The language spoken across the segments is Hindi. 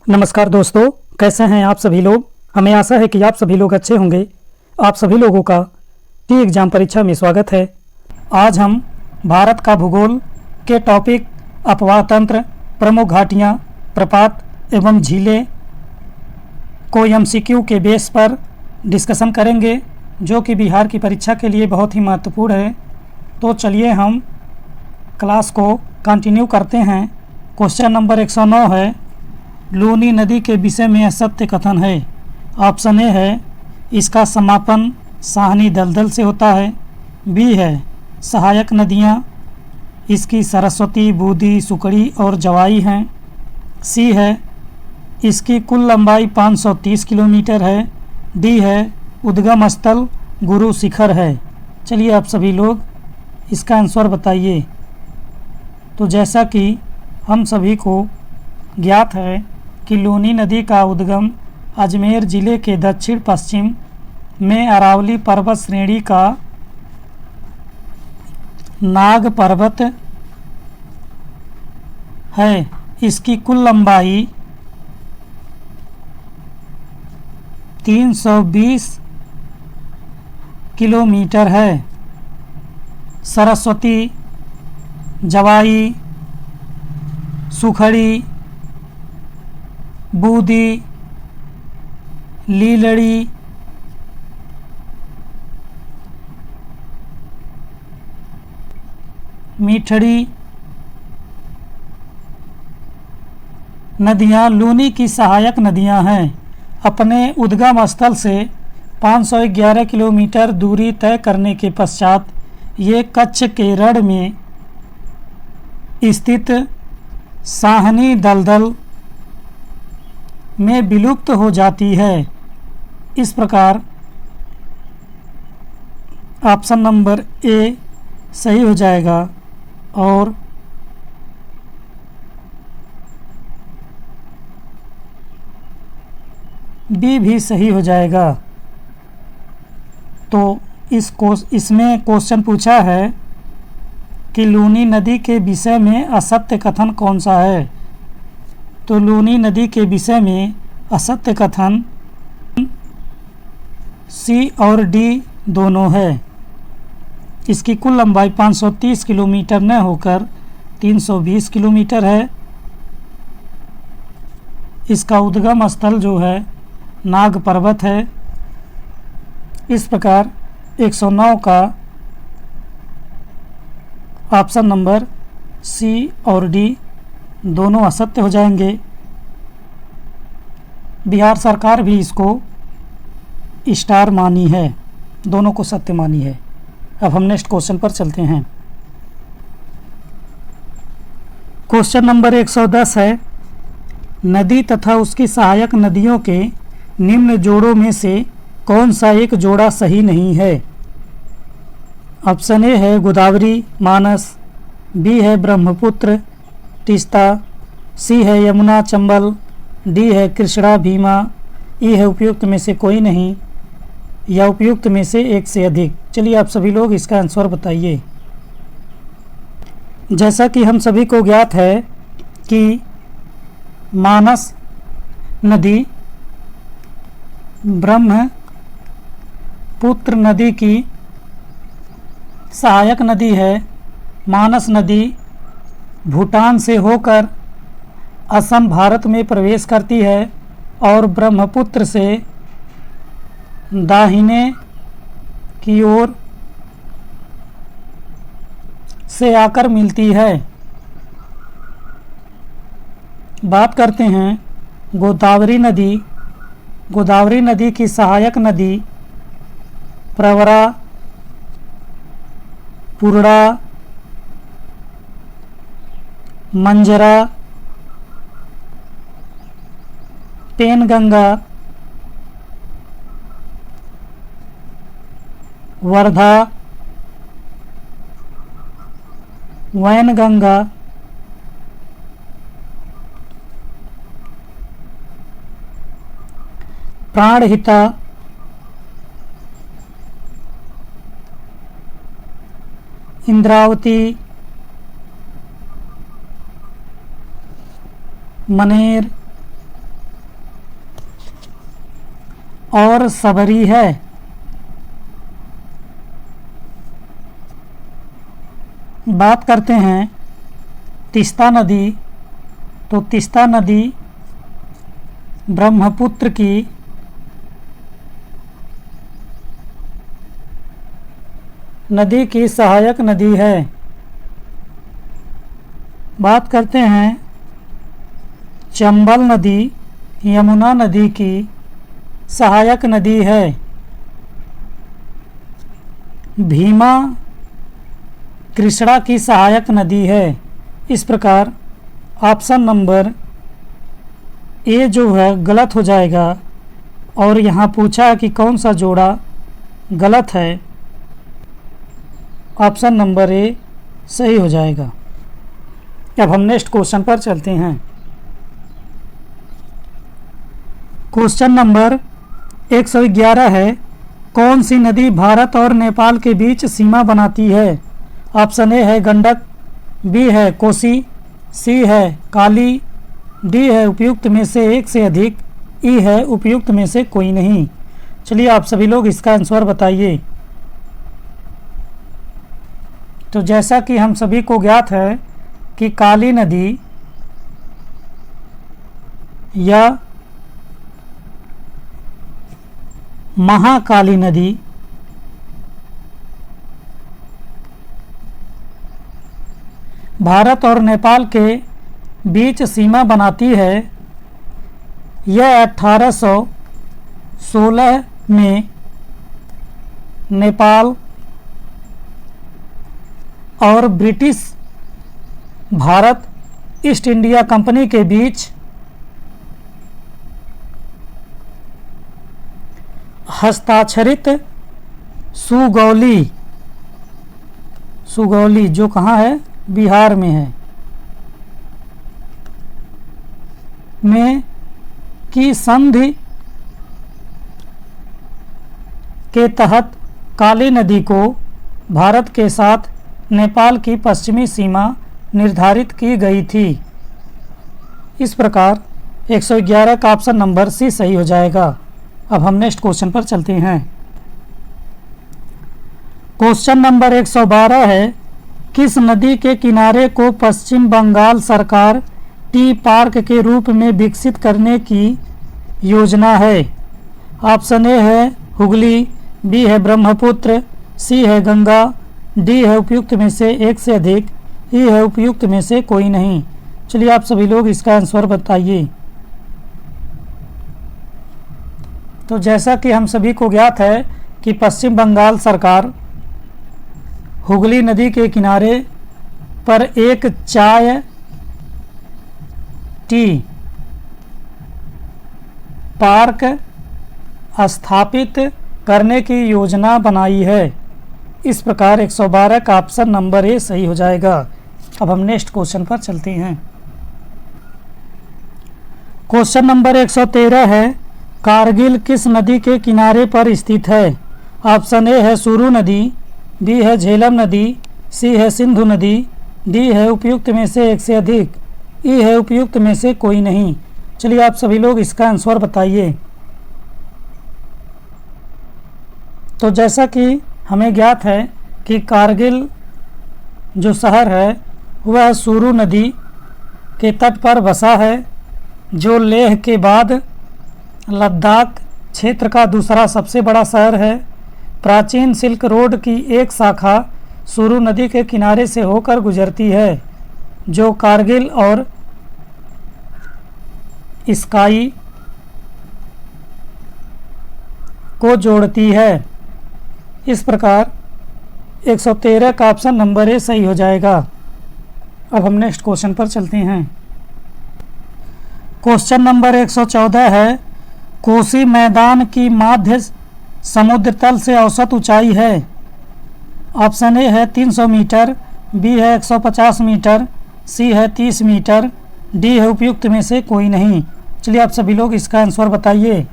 नमस्कार दोस्तों, कैसे हैं आप सभी लोग। हमें आशा है कि आप सभी लोग अच्छे होंगे। आप सभी लोगों का टी एग्ज़ाम परीक्षा में स्वागत है। आज हम भारत का भूगोल के टॉपिक अपवाह तंत्र, प्रमुख घाटियाँ, प्रपात एवं झीलें को एमसीक्यू के बेस पर डिस्कशन करेंगे, जो कि बिहार की परीक्षा के लिए बहुत ही महत्वपूर्ण है। तो चलिए हम क्लास को कंटिन्यू करते हैं। क्वेश्चन नंबर 109 है, लूनी नदी के विषय में असत्य कथन है। ऑप्शन ए है, इसका समापन साहनी दलदल से होता है। बी है, सहायक नदियाँ इसकी सरस्वती, बूदी, सुकड़ी और जवाई हैं। सी है, इसकी कुल लंबाई 530 किलोमीटर है। डी है, उद्गम स्थल गुरु शिखर है। चलिए आप सभी लोग इसका आंसर बताइए। तो जैसा कि हम सभी को ज्ञात है कि लूनी नदी का उद्गम अजमेर ज़िले के दक्षिण पश्चिम में अरावली पर्वत श्रेणी का नाग पर्वत है। इसकी कुल लंबाई 320 किलोमीटर है। सरस्वती, जवाई, सुखड़ी, बूदी, लीलड़ी, मीठड़ी नदियाँ लूनी की सहायक नदियाँ हैं। अपने उद्गम स्थल से 511 किलोमीटर दूरी तय करने के पश्चात ये कच्छ के रण में स्थित साहनी दलदल में विलुप्त हो जाती है। इस प्रकार ऑप्शन नंबर ए सही हो जाएगा और बी भी सही हो जाएगा। तो इसमें क्वेश्चन पूछा है कि लूनी नदी के विषय में असत्य कथन कौन सा है। तो लूनी नदी के विषय में असत्य कथन सी और डी दोनों है। इसकी कुल लंबाई 530 किलोमीटर न होकर 320 किलोमीटर है। इसका उद्गम स्थल जो है नाग पर्वत है। इस प्रकार 109 का ऑप्शन नंबर सी और डी दोनों असत्य हो जाएंगे। बिहार सरकार भी इसको स्टार मानी है, दोनों को सत्य मानी है। अब हम नेक्स्ट क्वेश्चन पर चलते हैं। क्वेश्चन नंबर 110 है, नदी तथा उसकी सहायक नदियों के निम्न जोड़ों में से कौन सा एक जोड़ा सही नहीं है। ऑप्शन ए है गोदावरी, मानस। बी है ब्रह्मपुत्र, तीस्ता। सी है यमुना, चंबल। डी है कृष्णा, भीमा। ई है उपयुक्त में से कोई नहीं या उपयुक्त में से एक से अधिक। चलिए आप सभी लोग इसका आंसर बताइए। जैसा कि हम सभी को ज्ञात है कि मानस नदी ब्रह्मपुत्र नदी की सहायक नदी है। मानस नदी भूटान से होकर असम भारत में प्रवेश करती है और ब्रह्मपुत्र से दाहिने की ओर से आकर मिलती है। बात करते हैं गोदावरी नदी। गोदावरी नदी की सहायक नदी प्रवरा, पुरड़ा, मंजरा, पेनगंगा, वर्धा, वैनगंगा, प्राणहिता, इंद्रावती, मनेर, और सबरी है। बात करते हैं तीस्ता नदी, तो तीस्ता नदी ब्रह्मपुत्र की नदी की सहायक नदी है। बात करते हैं चंबल नदी यमुना नदी की सहायक नदी है। भीमा कृष्णा की सहायक नदी है। इस प्रकार ऑप्शन नंबर ए जो है गलत हो जाएगा, और यहाँ पूछा है कि कौन सा जोड़ा गलत है। ऑप्शन नंबर ए सही हो जाएगा। अब हम नेक्स्ट क्वेश्चन पर चलते हैं। क्वेश्चन नंबर 111 है, कौन सी नदी भारत और नेपाल के बीच सीमा बनाती है? ऑप्शन ए है गंडक, बी है कोसी, सी है काली, डी है उपयुक्त में से एक से अधिक, ई है उपयुक्त में से कोई नहीं। चलिए आप सभी लोग इसका आंसर बताइए। तो जैसा कि हम सभी को ज्ञात है कि काली नदी या महाकाली नदी भारत और नेपाल के बीच सीमा बनाती है। यह 1816 में नेपाल और British Bharat east India company के बीच हस्ताक्षरित सुगौली जो कहाँ है, बिहार में है, में की संधि के तहत काली नदी को भारत के साथ नेपाल की पश्चिमी सीमा निर्धारित की गई थी। इस प्रकार 111 का ऑप्शन नंबर सी सही हो जाएगा। अब हम नेक्स्ट क्वेश्चन पर चलते हैं। क्वेश्चन नंबर 112 है, किस नदी के किनारे को पश्चिम बंगाल सरकार टी पार्क के रूप में विकसित करने की योजना है? ऑप्शन ए है हुगली, बी है ब्रह्मपुत्र, सी है गंगा, डी है उपयुक्त में से एक से अधिक, ई है उपयुक्त में से कोई नहीं। चलिए आप सभी लोग इसका आंसर बताइए। तो जैसा कि हम सभी को ज्ञात है कि पश्चिम बंगाल सरकार हुगली नदी के किनारे पर एक चाय टी पार्क स्थापित करने की योजना बनाई है। इस प्रकार 112 का ऑप्शन नंबर ए सही हो जाएगा। अब हम नेक्स्ट क्वेश्चन पर चलते हैं। क्वेश्चन नंबर 113 है, कारगिल किस नदी के किनारे पर स्थित है? ऑप्शन ए है सुरू नदी, बी है झेलम नदी, सी है सिंधु नदी, डी है उपयुक्त में से एक से अधिक, ई है उपयुक्त में से कोई नहीं। चलिए आप सभी लोग इसका आंसर बताइए। तो जैसा कि हमें ज्ञात है कि कारगिल जो शहर है वह सुरू नदी के तट पर बसा है, जो लेह के बाद लद्दाख क्षेत्र का दूसरा सबसे बड़ा शहर है। प्राचीन सिल्क रोड की एक शाखा सुरू नदी के किनारे से होकर गुजरती है, जो कारगिल और स्काई को जोड़ती है। इस प्रकार 113 का ऑप्शन नंबर ए सही हो जाएगा। अब हम नेक्स्ट क्वेश्चन पर चलते हैं। क्वेश्चन नंबर 114 है, कोसी मैदान की माध्य समुद्र तल से औसत ऊंचाई है? ऑप्शन ए है 300 मीटर, बी है 150 मीटर, सी है 30 मीटर, डी है उपयुक्त में से कोई नहीं। चलिए आप सभी लोग इसका आंसर बताइए।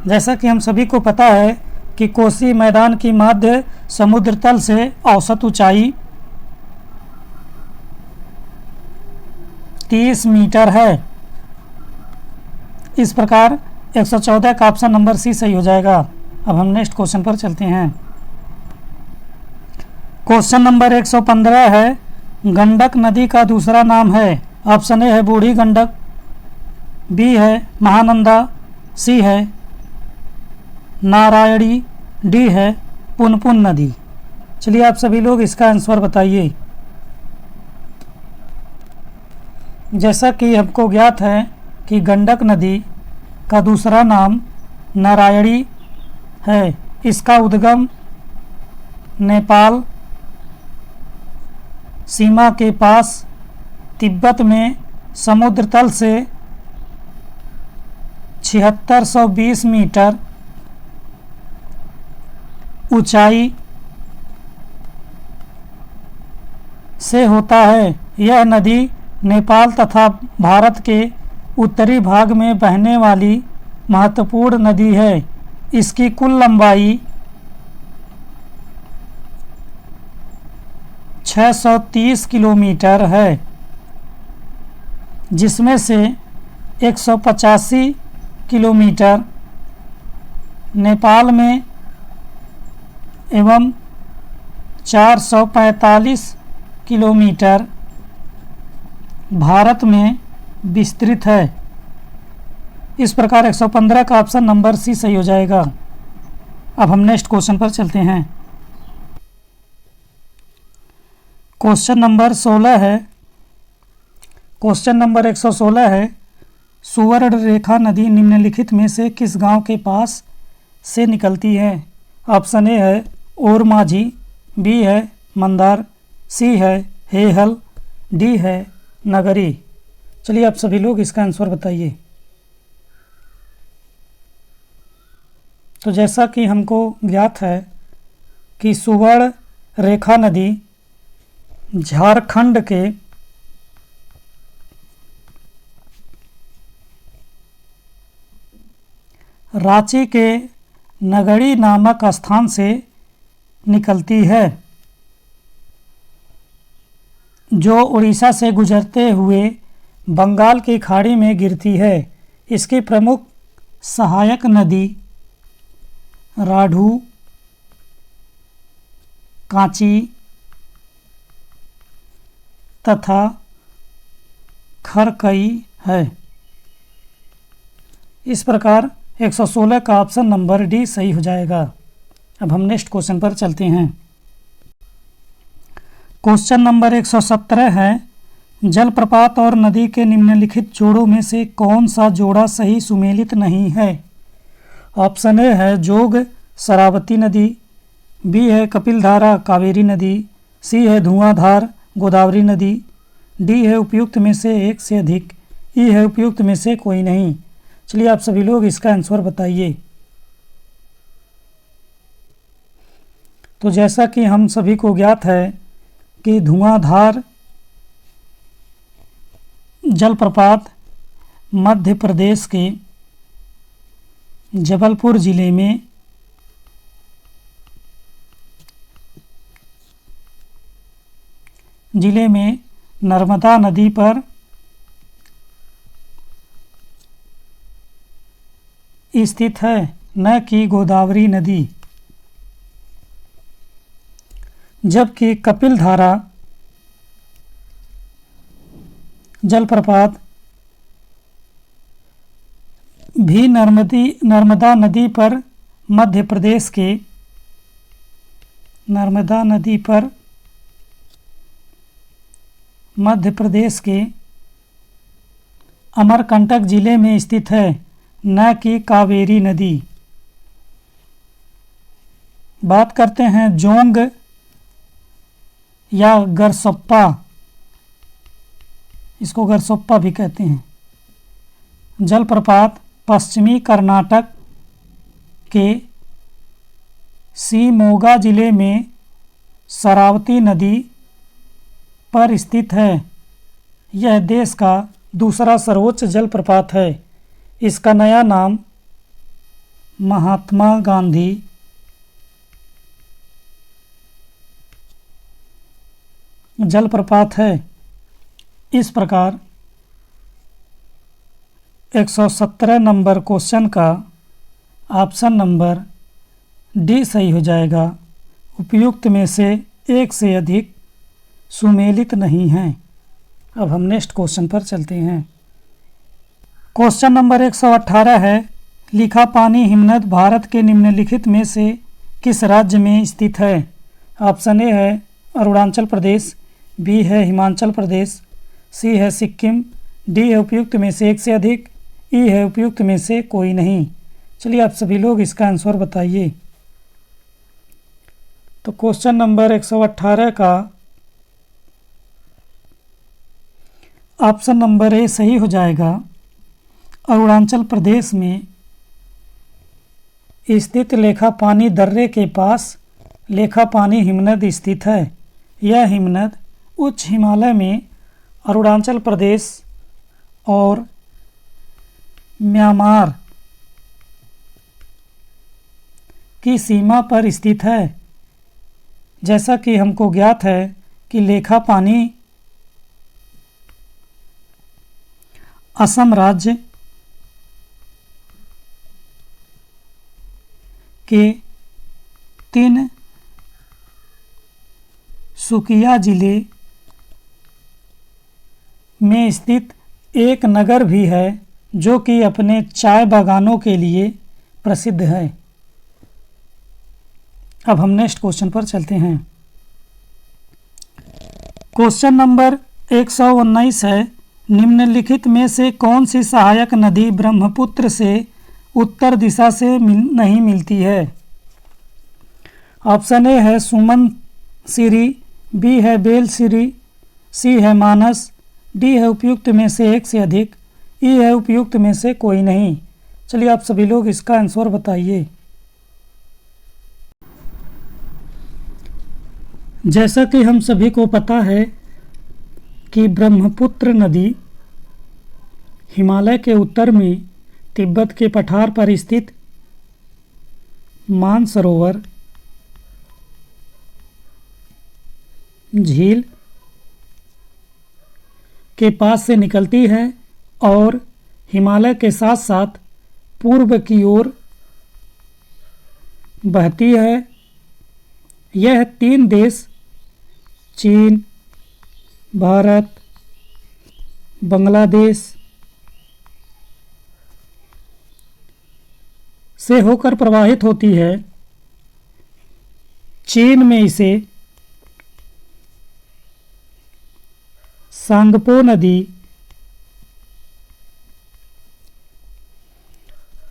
जैसा कि हम सभी को पता है कि कोसी मैदान की माध्य समुद्र तल से औसत ऊंचाई 30 मीटर है। इस प्रकार 114 का ऑप्शन नंबर सी सही हो जाएगा। अब हम नेक्स्ट क्वेश्चन पर चलते हैं। क्वेश्चन नंबर 115 है, गंडक नदी का दूसरा नाम है। ऑप्शन ए है बूढ़ी गंडक, बी है महानंदा, सी है नारायणी, डी है पुनपुन नदी। चलिए आप सभी लोग इसका आंसर बताइए। जैसा कि हमको ज्ञात है कि गंडक नदी का दूसरा नाम नारायणी है। इसका उद्गम नेपाल सीमा के पास तिब्बत में समुद्र तल से 7620 मीटर ऊंचाई से होता है। यह नदी नेपाल तथा भारत के उत्तरी भाग में बहने वाली महत्वपूर्ण नदी है। इसकी कुल लंबाई 630 किलोमीटर है, जिसमें से 185 किलोमीटर नेपाल में एवं 445 किलोमीटर भारत में विस्तृत है। इस प्रकार 115 का ऑप्शन नंबर सी सही हो जाएगा। अब हम नेक्स्ट क्वेश्चन पर चलते हैं। क्वेश्चन नंबर 16 है। क्वेश्चन नंबर 116 है, सुवर्ण रेखा नदी निम्नलिखित में से किस गांव के पास से निकलती है। ऑप्शन ए है ओरमाझी, बी है मंदार, सी है हेहल, डी है नगरी। चलिए आप सभी लोग इसका आंसर बताइए। तो जैसा कि हमको ज्ञात है कि सुवर्ण रेखा नदी झारखंड के रांची के नगरी नामक स्थान से निकलती है, जो उड़ीसा से गुजरते हुए बंगाल की खाड़ी में गिरती है। इसकी प्रमुख सहायक नदी राढ़ू, कांची तथा खरकई है। इस प्रकार 116 का ऑप्शन नंबर डी सही हो जाएगा। अब हम नेक्स्ट क्वेश्चन पर चलते हैं। क्वेश्चन नंबर 117 है, जलप्रपात और नदी के निम्नलिखित जोड़ों में से कौन सा जोड़ा सही सुमेलित नहीं है। ऑप्शन ए है जोग शरावती नदी, बी है कपिलधारा कावेरी नदी, सी है धुआंधार गोदावरी नदी, डी है उपयुक्त में से एक से अधिक, ई है उपयुक्त में से कोई नहीं। चलिए आप सभी लोग इसका आंसर बताइए। तो जैसा कि हम सभी को ज्ञात है कि धुआंधार जलप्रपात मध्य प्रदेश के जबलपुर जिले में नर्मदा नदी पर स्थित है, न कि गोदावरी नदी। जबकि कपिलधारा जलप्रपात भी नर्मदा नदी पर मध्य प्रदेश के अमरकंटक जिले में स्थित है, न कि कावेरी नदी। बात करते हैं जोंग या गरसोप्पा, इसको गरसोप्पा भी कहते हैं, जलप्रपात पश्चिमी कर्नाटक के शिमोगा जिले में शरावती नदी पर स्थित है। यह देश का दूसरा सर्वोच्च जलप्रपात है। इसका नया नाम महात्मा गांधी जलप्रपात है। इस प्रकार 117 नंबर क्वेश्चन का ऑप्शन नंबर डी सही हो जाएगा। उपयुक्त में से एक से अधिक सुमेलित नहीं हैं। अब हम नेक्स्ट क्वेश्चन पर चलते हैं। क्वेश्चन नंबर 118 है, लिखापानी हिमनद भारत के निम्नलिखित में से किस राज्य में स्थित है? ऑप्शन ए है अरुणाचल प्रदेश, बी है हिमाचल प्रदेश, सी है सिक्किम, डी है उपयुक्त में से एक से अधिक, ई है उपयुक्त में से कोई नहीं। चलिए आप सभी लोग इसका आंसर बताइए। तो क्वेश्चन नंबर 118 का ऑप्शन नंबर ए सही हो जाएगा। अरुणाचल प्रदेश में स्थित लेखापानी दर्रे के पास लेखापानी हिमनद स्थित है। यह हिमनद उच्च हिमालय में अरुणाचल प्रदेश और म्यांमार की सीमा पर स्थित है। जैसा कि हमको ज्ञात है कि लेखापानी असम राज्य के तिनसुकिया जिले में स्थित एक नगर भी है जो कि अपने चाय बागानों के लिए प्रसिद्ध है। अब हम नेक्स्ट क्वेश्चन पर चलते हैं। क्वेश्चन नंबर 119 है, निम्नलिखित में से कौन सी सहायक नदी ब्रह्मपुत्र से उत्तर दिशा से नहीं मिलती है? ऑप्शन ए है सुमनसिरी, बी है बेलसिरी, सी है मानस, डी है उपयुक्त में से एक से अधिक, ई है उपयुक्त में से कोई नहीं। चलिए आप सभी लोग इसका आंसर बताइए। जैसा कि हम सभी को पता है कि ब्रह्मपुत्र नदी हिमालय के उत्तर में तिब्बत के पठार पर स्थित मानसरोवर झील के पास से निकलती है और हिमालय के साथ साथ पूर्व की ओर बहती है। यह 3 देश चीन, भारत, बांग्लादेश से होकर प्रवाहित होती है। चीन में इसे सांगपो नदी,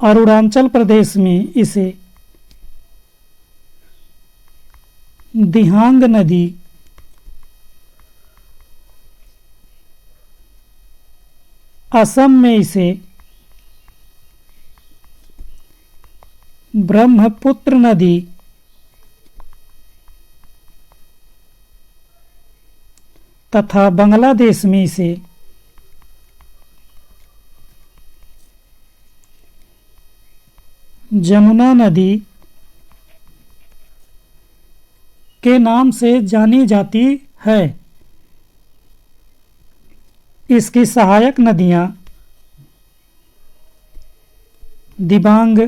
अरुणाचल प्रदेश में इसे दिहांग नदी, असम में इसे ब्रह्मपुत्र नदी तथा बांग्लादेश में इसे जमुना नदी के नाम से जानी जाती है। इसकी सहायक नदियां दिबांग,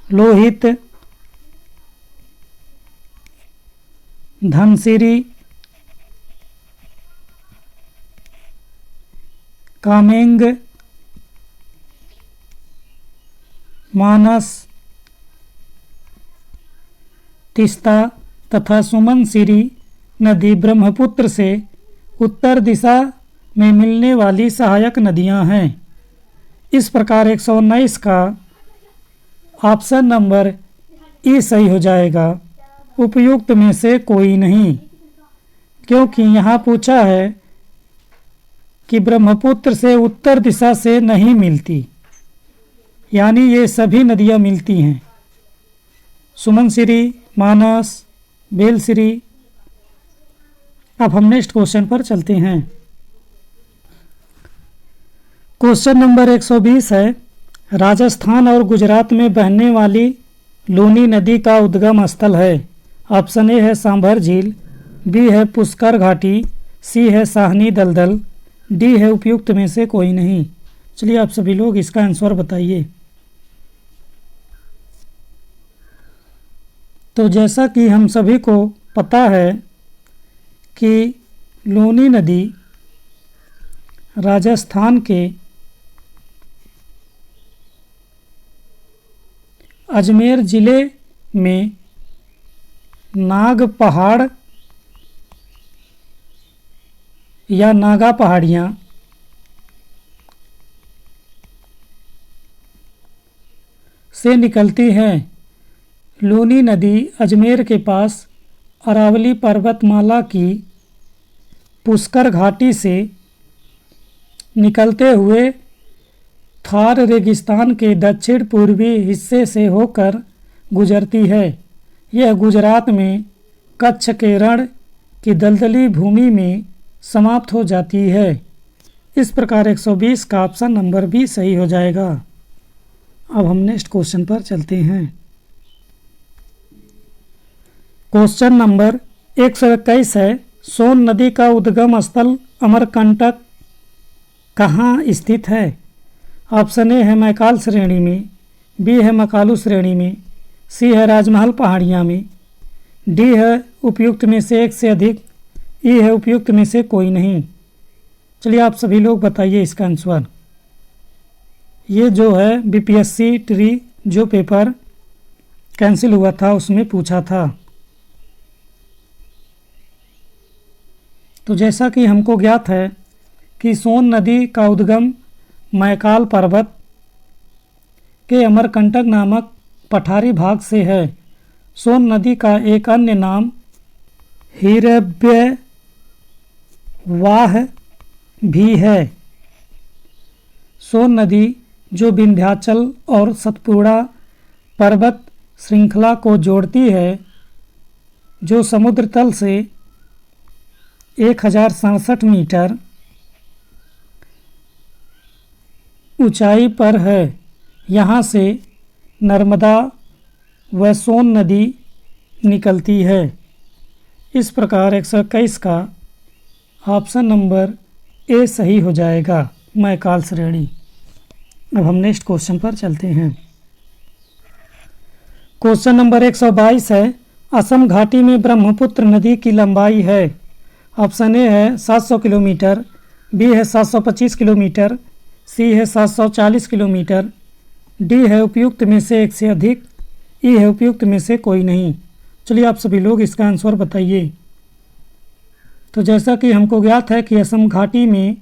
लोहित, धनसिरी, कामेंग, मानस, तीस्ता तथा सुमनसिरी नदी ब्रह्मपुत्र से उत्तर दिशा में मिलने वाली सहायक नदियां हैं। इस प्रकार 119 का ऑप्शन नंबर ई सही हो जाएगा। उपयुक्त में से कोई नहीं, क्योंकि यहाँ पूछा है कि ब्रह्मपुत्र से उत्तर दिशा से नहीं मिलती, यानी ये सभी नदियाँ मिलती हैं। सुमनसिरी, मानस, बेलसिरी। अब हम नेक्स्ट क्वेश्चन पर चलते हैं। क्वेश्चन नंबर 120 है, राजस्थान और गुजरात में बहने वाली लूनी नदी का उद्गम स्थल है। ऑप्शन ए है सांभर झील, बी है पुष्कर घाटी, सी है साहनी दलदल, डी है उपयुक्त में से कोई नहीं। चलिए आप सभी लोग इसका आंसर बताइए। तो जैसा कि हम सभी को पता है कि लूनी नदी राजस्थान के अजमेर ज़िले में नाग पहाड़ या नागा पहाड़ियाँ से निकलती हैं। लूनी नदी अजमेर के पास अरावली पर्वतमाला की पुष्कर घाटी से निकलते हुए थार रेगिस्तान के दक्षिण पूर्वी हिस्से से होकर गुजरती है। यह गुजरात में कच्छ के रण की दलदली भूमि में समाप्त हो जाती है। इस प्रकार 120 का ऑप्शन नंबर बी सही हो जाएगा। अब हम नेक्स्ट क्वेश्चन पर चलते हैं। क्वेश्चन नंबर 121 है, सोन नदी का उद्गम स्थल अमरकंटक कहाँ स्थित है? ऑप्शन ए है मैकाल श्रेणी में, बी है मकालू श्रेणी में, सी है राजमहल पहाड़ियाँ में, डी है उपयुक्त में से एक से अधिक, ई है उपयुक्त में से कोई नहीं। चलिए आप सभी लोग बताइए इसका आंसर। ये जो है बीपीएससी ट्री जो पेपर कैंसिल हुआ था उसमें पूछा था। तो जैसा कि हमको ज्ञात है कि सोन नदी का उद्गम मैकाल पर्वत के अमरकंटक नामक पठारी भाग से है। सोन नदी का एक अन्य नाम हिरण्यवाह भी है। सोन नदी जो विंध्याचल और सतपुड़ा पर्वत श्रृंखला को जोड़ती है, जो समुद्र तल से 1067 मीटर ऊंचाई पर है। यहाँ से नर्मदा व सोन नदी निकलती है। इस प्रकार 121 का ऑप्शन नंबर ए सही हो जाएगा, मैकाल श्रेणी। अब हम नेक्स्ट क्वेश्चन पर चलते हैं। क्वेश्चन नंबर 122 है, असम घाटी में ब्रह्मपुत्र नदी की लंबाई है। ऑप्शन ए है 700 किलोमीटर, बी है 725 किलोमीटर, सी है 740 किलोमीटर, डी है उपयुक्त में से एक से अधिक, ई है उपयुक्त में से कोई नहीं। चलिए आप सभी लोग इसका आंसर बताइए। तो जैसा कि हमको ज्ञात है कि असम घाटी में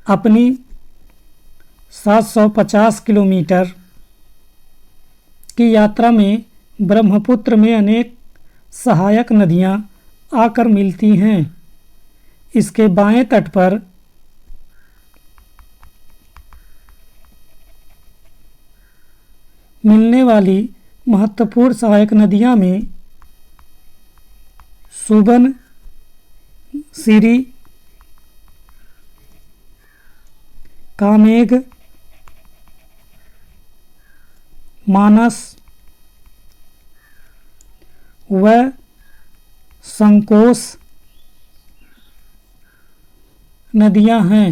अपनी 750 किलोमीटर की यात्रा में ब्रह्मपुत्र में अनेक सहायक नदियां आकर मिलती हैं। इसके बाएं तट पर मिलने वाली महत्वपूर्ण सहायक नदियां में सुबन सिरी, कामेग, मानस व संकोस नदियां हैं।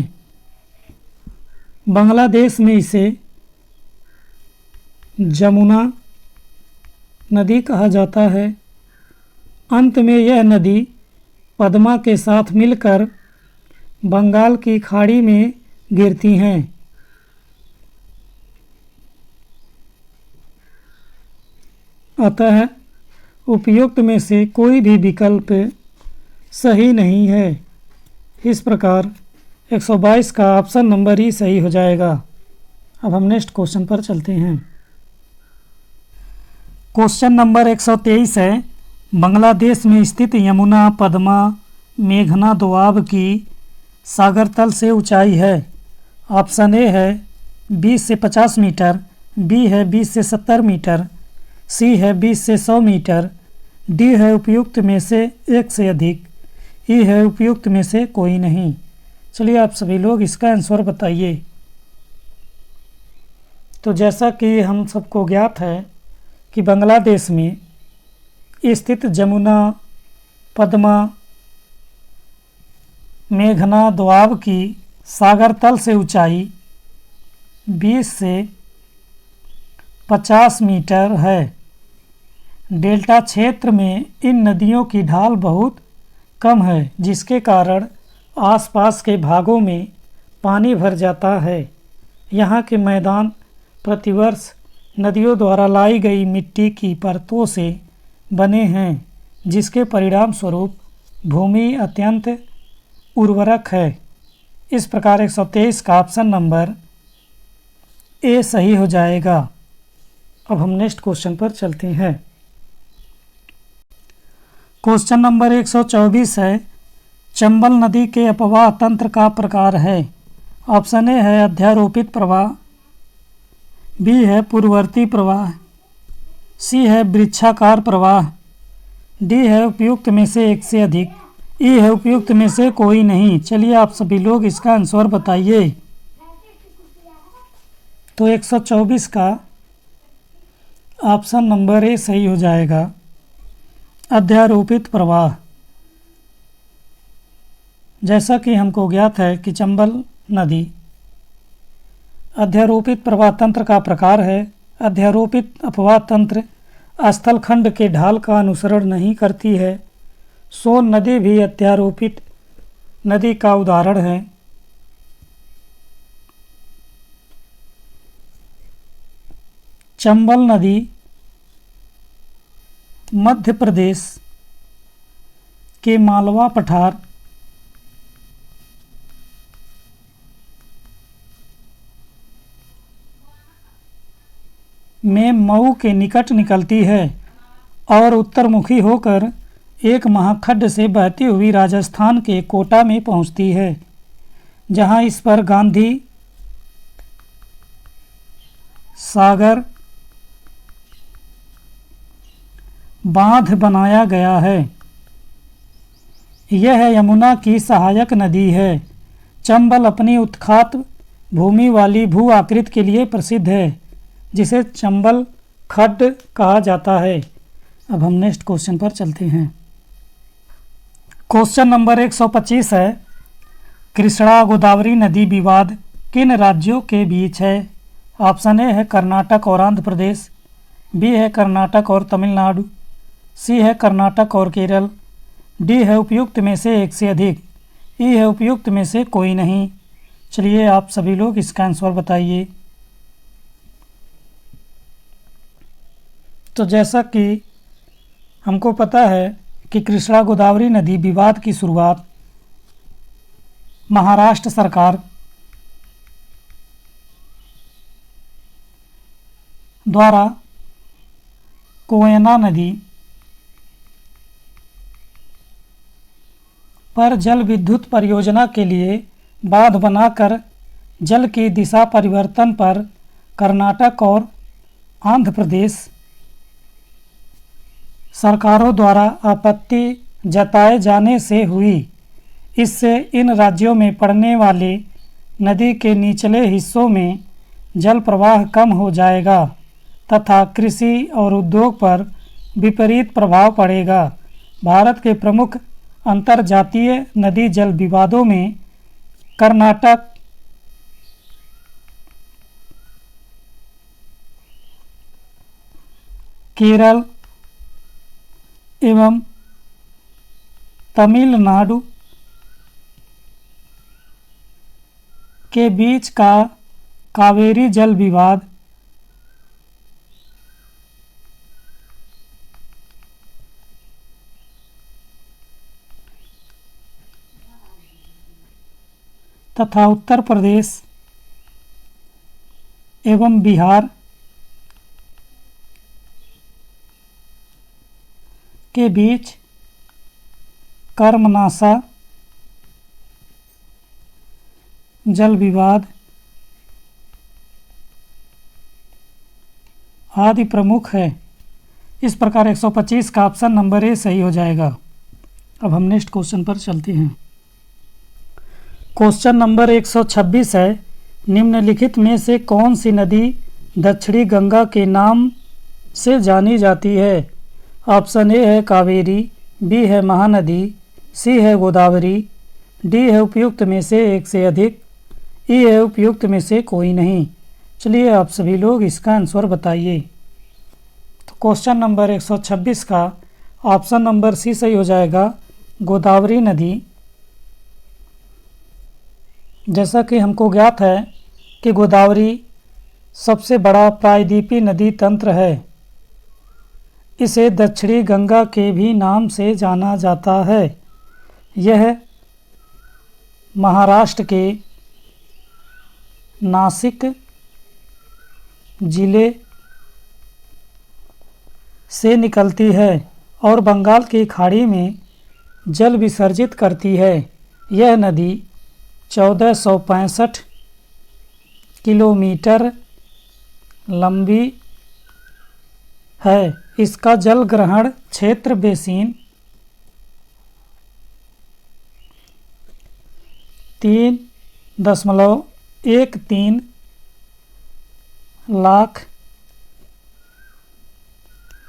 बांग्लादेश में इसे जमुना नदी कहा जाता है। अंत में यह नदी पद्मा के साथ मिलकर बंगाल की खाड़ी में गिरती हैं। अतः उपयुक्त में से कोई भी विकल्प सही नहीं है। इस प्रकार 122 का ऑप्शन नंबर ही सही हो जाएगा। अब हम नेक्स्ट क्वेश्चन पर चलते हैं। क्वेश्चन नंबर 123 है, बांग्लादेश में स्थित यमुना, पद्मा, मेघना दोआब की सागर तल से ऊंचाई है। ऑप्शन ए है 20 से 50 मीटर, बी है 20 से 70 मीटर, सी है 20 से 100 मीटर, डी है उपयुक्त में से एक से अधिक, ई है उपयुक्त में से कोई नहीं। चलिए आप सभी लोग इसका आंसर बताइए। तो जैसा कि हम सबको ज्ञात है कि बांग्लादेश में स्थित जमुना, पद्मा, मेघना दोआब की सागर तल से ऊंचाई 20 से 50 मीटर है। डेल्टा क्षेत्र में इन नदियों की ढाल बहुत कम है, जिसके कारण आसपास के भागों में पानी भर जाता है। यहाँ के मैदान प्रतिवर्ष नदियों द्वारा लाई गई मिट्टी की परतों से बने हैं, जिसके परिणाम स्वरूप भूमि अत्यंत उर्वरक है। इस प्रकार 123 का ऑप्शन नंबर ए सही हो जाएगा। अब हम नेक्स्ट क्वेश्चन पर चलते हैं। क्वेश्चन नंबर 124 है, चंबल नदी के अपवाह तंत्र का प्रकार है। ऑप्शन ए है अध्यारोपित प्रवाह, बी है पूर्ववर्ती प्रवाह, सी है वृक्षाकार प्रवाह, डी है उपयुक्त में से एक से अधिक, ई है उपयुक्त में से कोई नहीं। चलिए आप सभी लोग इसका आंसर बताइए। तो 124 का ऑप्शन नंबर ए सही हो जाएगा, अध्यारोपित प्रवाह। जैसा कि हमको ज्ञात है कि चंबल नदी अध्यारोपित प्रवाह तंत्र का प्रकार है। अध्यारोपित अपवाह तंत्र स्थलखंड के ढाल का अनुसरण नहीं करती है। सोन नदी भी अध्यारोपित नदी का उदाहरण है। चंबल नदी मध्य प्रदेश के मालवा पठार में मऊ के निकट निकलती है और उत्तरमुखी होकर एक महाखड्ड से बहती हुई राजस्थान के कोटा में पहुंचती है, जहां इस पर गांधी सागर बांध बनाया गया है। यह यमुना की सहायक नदी है। चंबल अपनी उत्खात भूमि वाली भू आकृति के लिए प्रसिद्ध है, जिसे चंबल खड्ड कहा जाता है। अब हम नेक्स्ट क्वेश्चन पर चलते हैं। क्वेश्चन नंबर 125 है, कृष्णा गोदावरी नदी विवाद किन राज्यों के बीच है। ऑप्शन ए है कर्नाटक और आंध्र प्रदेश, बी है कर्नाटक और तमिलनाडु, सी है कर्नाटक और केरल, डी है उपयुक्त में से एक से अधिक, ई है उपयुक्त में से कोई नहीं। चलिए आप सभी लोग इसका आंसर बताइए। तो जैसा कि हमको पता है कि कृष्णा गोदावरी नदी विवाद की शुरुआत महाराष्ट्र सरकार द्वारा कोयना नदी पर जल विद्युत परियोजना के लिए बांध बनाकर जल की दिशा परिवर्तन पर कर्नाटक और आंध्र प्रदेश सरकारों द्वारा आपत्ति जताए जाने से हुई। इससे इन राज्यों में पड़ने वाले नदी के निचले हिस्सों में जल प्रवाह कम हो जाएगा तथा कृषि और उद्योग पर विपरीत प्रभाव पड़ेगा। भारत के प्रमुख अंतर्जातीय नदी जल विवादों में कर्नाटक, केरल एवं तमिलनाडु के बीच का कावेरी जल विवाद तथा उत्तर प्रदेश एवं बिहार के बीच कर्मनासा जल विवाद आदि प्रमुख है। इस प्रकार 125 का ऑप्शन नंबर ए सही हो जाएगा। अब हम नेक्स्ट क्वेश्चन पर चलते हैं। क्वेश्चन नंबर 126 है, निम्नलिखित में से कौन सी नदी दक्षिणी गंगा के नाम से जानी जाती है। ऑप्शन ए है कावेरी, बी है महानदी, सी है गोदावरी, डी है उपयुक्त में से एक से अधिक, ई है उपयुक्त में से कोई नहीं। चलिए आप सभी लोग इसका आंसर बताइए। तो क्वेश्चन नंबर 126 का ऑप्शन नंबर सी सही हो जाएगा, गोदावरी नदी। जैसा कि हमको ज्ञात है कि गोदावरी सबसे बड़ा प्रायद्वीपीय नदी तंत्र है। इसे दक्षिणी गंगा के भी नाम से जाना जाता है। यह महाराष्ट्र के नासिक जिले से निकलती है और बंगाल की खाड़ी में जल विसर्जित करती है। यह नदी 1465 किलोमीटर लंबी है। इसका जल ग्रहण क्षेत्र बेसिन 3.13 लाख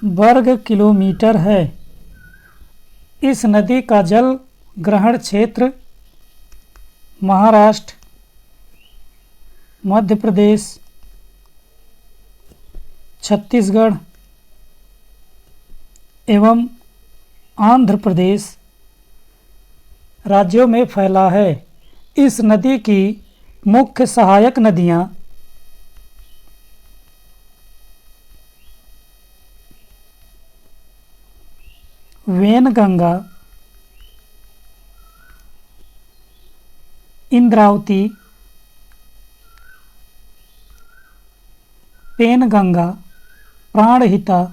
वर्ग किलोमीटर है। इस नदी का जल ग्रहण क्षेत्र महाराष्ट्र, मध्य प्रदेश, छत्तीसगढ़ एवं आंध्र प्रदेश राज्यों में फैला है। इस नदी की मुख्य सहायक नदियाँ वैनगंगा, इंद्रावती, पेनगंगा, प्राणहिता,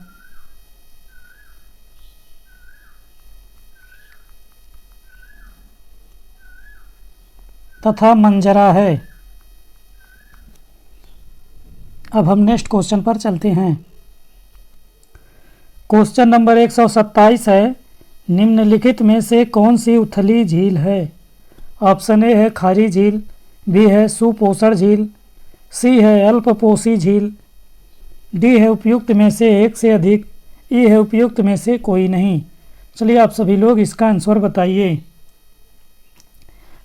तथा मंजरा है। अब हम नेक्स्ट क्वेश्चन पर चलते हैं। क्वेश्चन नंबर 127 है, निम्नलिखित में से कौन सी उथली झील है? ऑप्शन ए है खारी झील, बी है सुपोषण झील, सी है अल्पपोषी झील, डी है उपयुक्त में से एक से अधिक, ई है उपयुक्त में से कोई नहीं। चलिए आप सभी लोग इसका आंसर बताइए।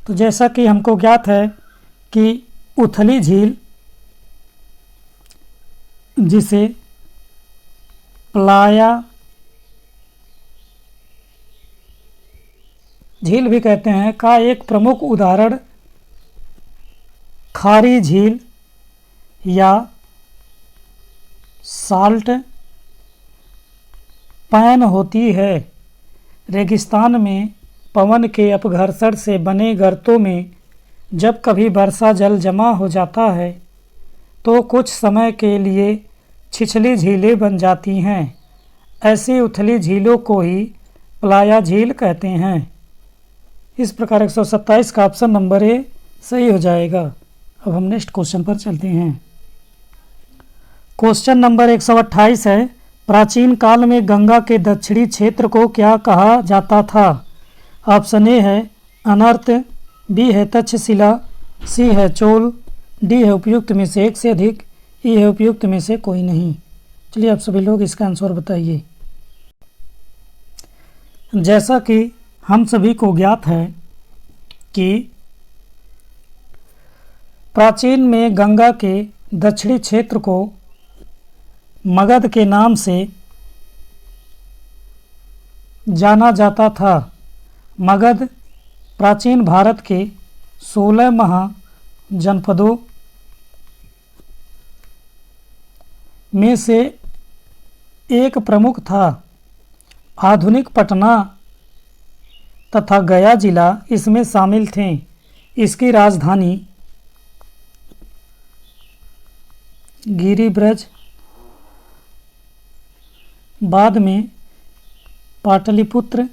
तो जैसा कि हमको ज्ञात है कि उथली झील, जिसे प्लाया झील भी कहते हैं, का एक प्रमुख उदाहरण खारी झील या साल्ट पैन होती है। रेगिस्तान में पवन के अपघर्षण से बने गर्तों में जब कभी वर्षा जल जमा हो जाता है तो कुछ समय के लिए छिछली झीलें बन जाती हैं। ऐसी उथली झीलों को ही प्लाया झील कहते हैं। इस प्रकार 127 का ऑप्शन नंबर ए सही हो जाएगा। अब हम नेक्स्ट क्वेश्चन पर चलते हैं। क्वेश्चन नंबर 128 है, प्राचीन काल में गंगा के दक्षिणी क्षेत्र को क्या कहा जाता था? ऑप्शन ए है अनर्त, बी है तक्षशिला, सी है चोल, डी है उपयुक्त में से एक से अधिक, ई है उपयुक्त में से कोई नहीं। चलिए आप सभी लोग इसका आंसर बताइए। जैसा कि हम सभी को ज्ञात है कि प्राचीन में गंगा के दक्षिणी क्षेत्र को मगध के नाम से जाना जाता था। मगध प्राचीन भारत के 16 महाजनपदों में से एक प्रमुख था। आधुनिक पटना तथा गया जिला इसमें शामिल थे। इसकी राजधानी गिरिब्रज, बाद में पाटलिपुत्र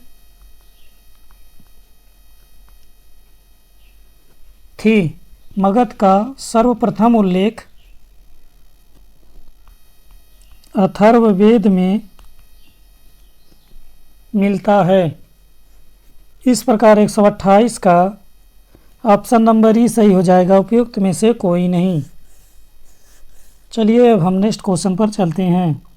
थी। मगध का सर्वप्रथम उल्लेख अथर्ववेद में मिलता है। इस प्रकार 128 का ऑप्शन नंबर ई सही हो जाएगा, उपयुक्त में से कोई नहीं। चलिए अब हम नेक्स्ट क्वेश्चन पर चलते हैं।